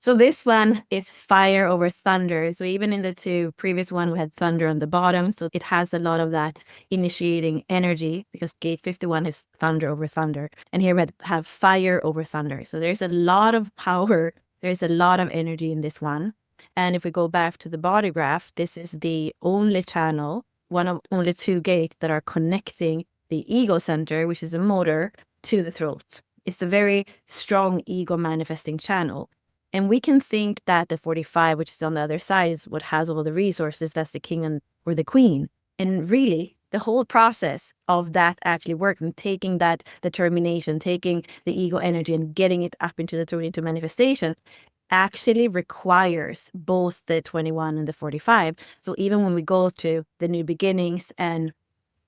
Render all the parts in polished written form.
So this one is fire over thunder. So even in the two previous one, we had thunder on the bottom. So it has a lot of that initiating energy because gate 51 is thunder over thunder. And here we have fire over thunder. So there's a lot of power. There's a lot of energy in this one. And if we go back to the body graph, this is the only channel, one of only two gates that are connecting the ego center, which is a motor, to the throat. It's a very strong ego manifesting channel. And we can think that the 45, which is on the other side, is what has all the resources. That's the king or the queen. And really, the whole process of that actually working, taking that determination, taking the ego energy and getting it up into the throat, into manifestation, actually requires both the 21 and the 45. So even when we go to the new beginnings and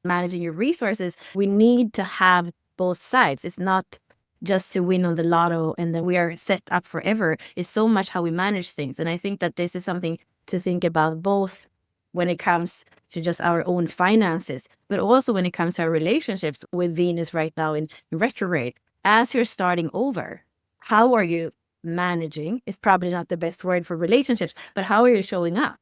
managing your resources, we need to have both sides. It's not just to win on the lotto and then we are set up forever. It's so much how we manage things. And I think that this is something to think about both when it comes to just our own finances, but also when it comes to our relationships with Venus right now in retrograde. As you're starting over, how are you managing? Is probably not the best word for relationships, but how are you showing up?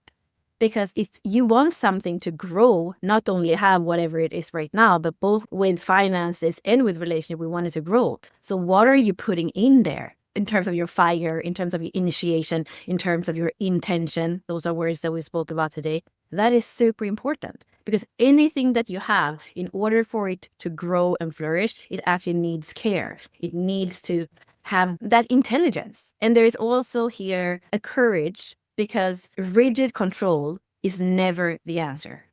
Because if you want something to grow, not only have whatever it is right now, but both with finances and with relationship, we want it to grow. So what are you putting in there in terms of your fire, in terms of your initiation, in terms of your intention? Those are words that we spoke about today. That is super important because anything that you have, in order for it to grow and flourish, it actually needs care. It needs to have that intelligence. And there is also here a courage, because rigid control is never the answer,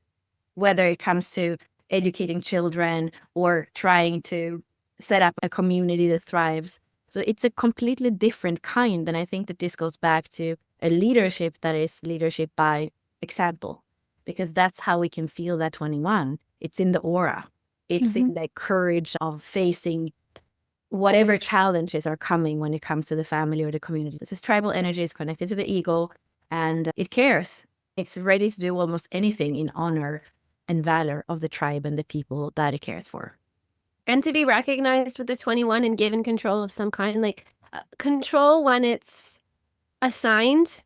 whether it comes to educating children or trying to set up a community that thrives. So it's a completely different kind. And I think that this goes back to a leadership that is leadership by example, because that's how we can feel that 21. It's in the aura. It's in the courage of facing whatever challenges are coming when it comes to the family or the community. This tribal energy is connected to the ego. And it cares. It's ready to do almost anything in honor and valor of the tribe and the people that it cares for. And to be recognized with the 21 and given control of some kind, like control when it's assigned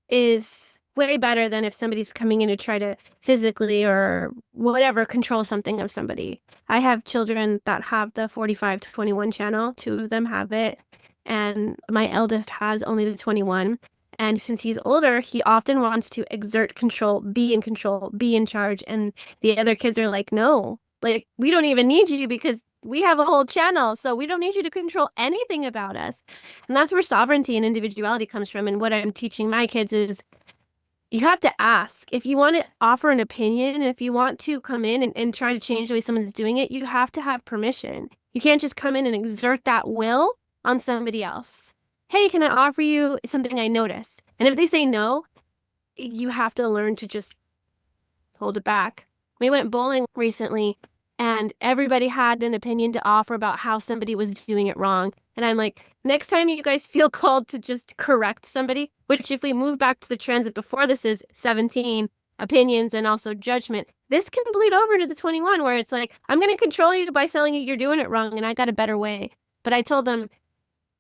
is way better than if somebody's coming in to try to physically or whatever control something of somebody. I have children that have the 45 to 21 channel. Two of them have it. And my eldest has only the 21. And since he's older, he often wants to exert control, be in charge. And the other kids are like, no, like, we don't even need you because we have a whole channel. So we don't need you to control anything about us. And that's where sovereignty and individuality comes from. And what I'm teaching my kids is you have to ask. If you want to offer an opinion, and if you want to come in and try to change the way someone's doing it, you have to have permission. You can't just come in and exert that will on somebody else. Hey, can I offer you something I noticed? And if they say no, you have to learn to just hold it back. We went bowling recently and everybody had an opinion to offer about how somebody was doing it wrong. And I'm like, next time you guys feel called to just correct somebody, which if we move back to the transit before this is 17 opinions and also judgment, this can bleed over to the 21 where it's like, I'm going to control you by telling you you're doing it wrong and I got a better way. But I told them,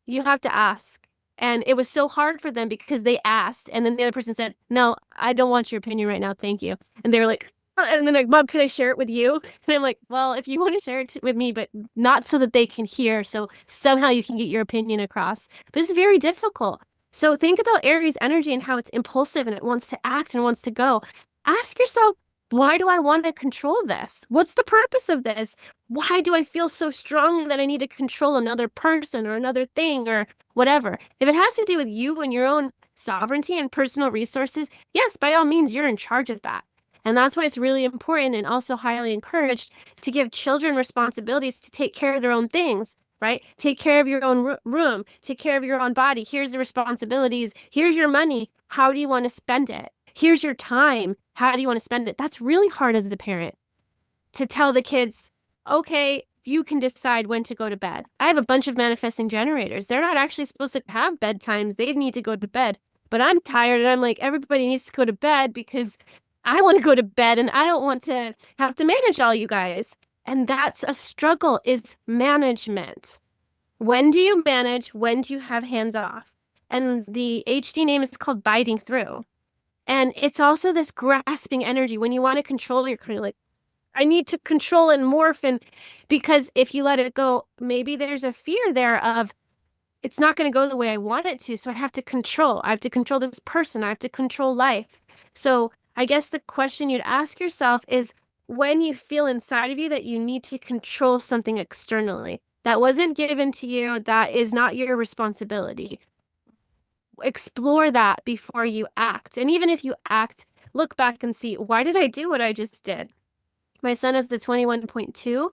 you have to ask. And it was so hard for them because they asked. And then the other person said, no, I don't want your opinion right now. Thank you. And they were like, and then like, Mom, could I share it with you? And I'm like, well, if you want to share it with me, but not so that they can hear. So somehow you can get your opinion across. But it's very difficult. So think about Aries energy and how it's impulsive and it wants to act and wants to go. Ask yourself, why do I want to control this? What's the purpose of this? Why do I feel so strongly that I need to control another person or another thing or whatever? If it has to do with you and your own sovereignty and personal resources, yes, by all means, you're in charge of that. And that's why it's really important and also highly encouraged to give children responsibilities to take care of their own things, right? Take care of your own room, take care of your own body. Here's the responsibilities. Here's your money. How do you want to spend it? Here's your time. How do you want to spend it? That's really hard as a parent to tell the kids, okay, you can decide when to go to bed. I have a bunch of manifesting generators. They're not actually supposed to have bedtimes. They need to go to bed. But I'm tired and I'm like, everybody needs to go to bed because I want to go to bed and I don't want to have to manage all you guys. And that's a struggle, is management. When do you manage? When do you have hands off? And the HD name is called Biting Through. And it's also this grasping energy. When you want to control, you're kind of like, I need to control and morph. And because if you let it go, maybe there's a fear there of it's not going to go the way I want it to. So I have to control. I have to control this person. I have to control life. So I guess the question you'd ask yourself is when you feel inside of you that you need to control something externally that wasn't given to you, that is not your responsibility. Explore that before you act. And even if you act, look back and see, why did I do what I just did? My son is the 21.2,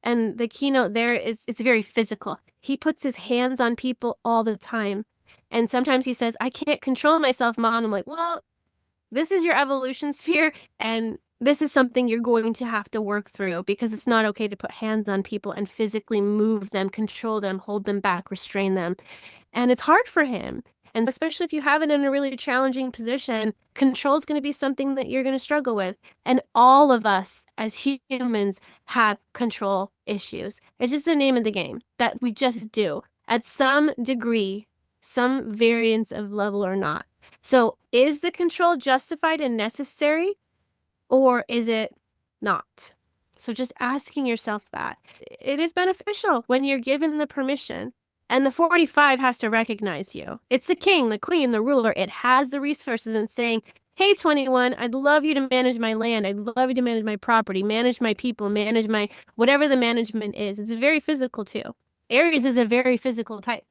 and the keynote there is it's very physical. He puts his hands on people all the time. And sometimes he says, I can't control myself, Mom. I'm like, well, this is your evolution sphere, and this is something you're going to have to work through because it's not okay to put hands on people and physically move them, control them, hold them back, restrain them. And it's hard for him. And especially if you have it in a really challenging position, control is going to be something that you're going to struggle with. And all of us as humans have control issues. It's just the name of the game that we just do at some degree, some variance of level or not. So is the control justified and necessary, or is it not? So just asking yourself that. It is beneficial when you're given the permission. And the 45 has to recognize you. It's the king, the queen, the ruler. It has the resources and saying, hey, 21, I'd love you to manage my land. I'd love you to manage my property, manage my people, manage my whatever the management is. It's very physical too. Aries is a very physical type.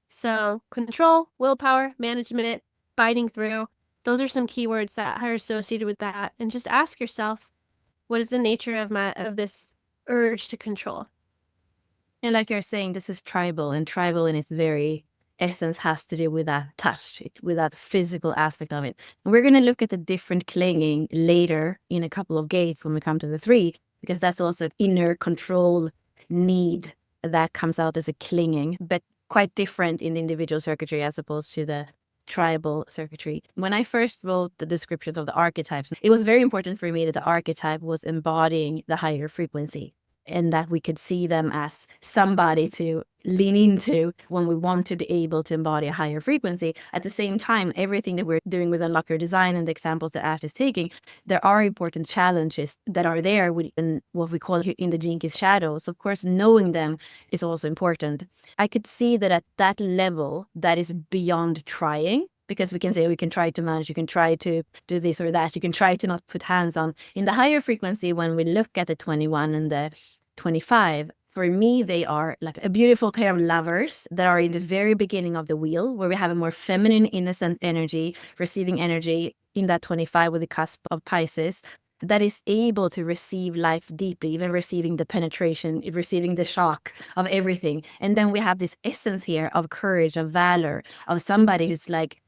So control, willpower, management, biting through. Those are some keywords that are associated with that. And just ask yourself, what is the nature of this urge to control? And like you're saying, this is tribal, and tribal in its very essence has to do with that touch, with that physical aspect of it. And we're going to look at the different clinging later in a couple of gates when we come to the 3, because that's also inner control need that comes out as a clinging, but quite different in the individual circuitry as opposed to the tribal circuitry. When I first wrote the descriptions of the archetypes, it was very important for me that the archetype was embodying the higher frequency, and that we could see them as somebody to lean into when we want to be able to embody a higher frequency. At the same time, everything that we're doing with Unlock Your Design and the examples that Ash is taking, there are important challenges that are there within what we call in the Gene Keys shadows. Of course, knowing them is also important. I could see that at that level, that is beyond trying, because we can say we can try to manage, you can try to do this or that, you can try to not put hands on. In the higher frequency, when we look at the 21 and the 25, for me, they are like a beautiful pair of lovers that are in the very beginning of the wheel, where we have a more feminine, innocent energy, receiving energy in that 25 with the cusp of Pisces, that is able to receive life deeply, even receiving the penetration, receiving the shock of everything. And then we have this essence here of courage, of valor, of somebody who's like,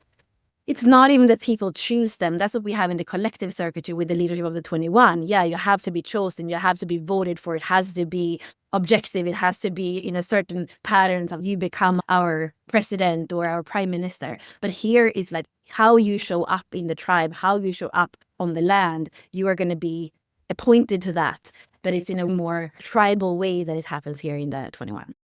it's not even that people choose them. That's what we have in the collective circuitry with the leadership of the 21. Yeah, you have to be chosen. You have to be voted for. It has to be objective. It has to be in a certain patterns of you become our president or our prime minister. But here is like how you show up in the tribe, how you show up on the land. You are going to be appointed to that. But it's in a more tribal way that it happens here in the 21.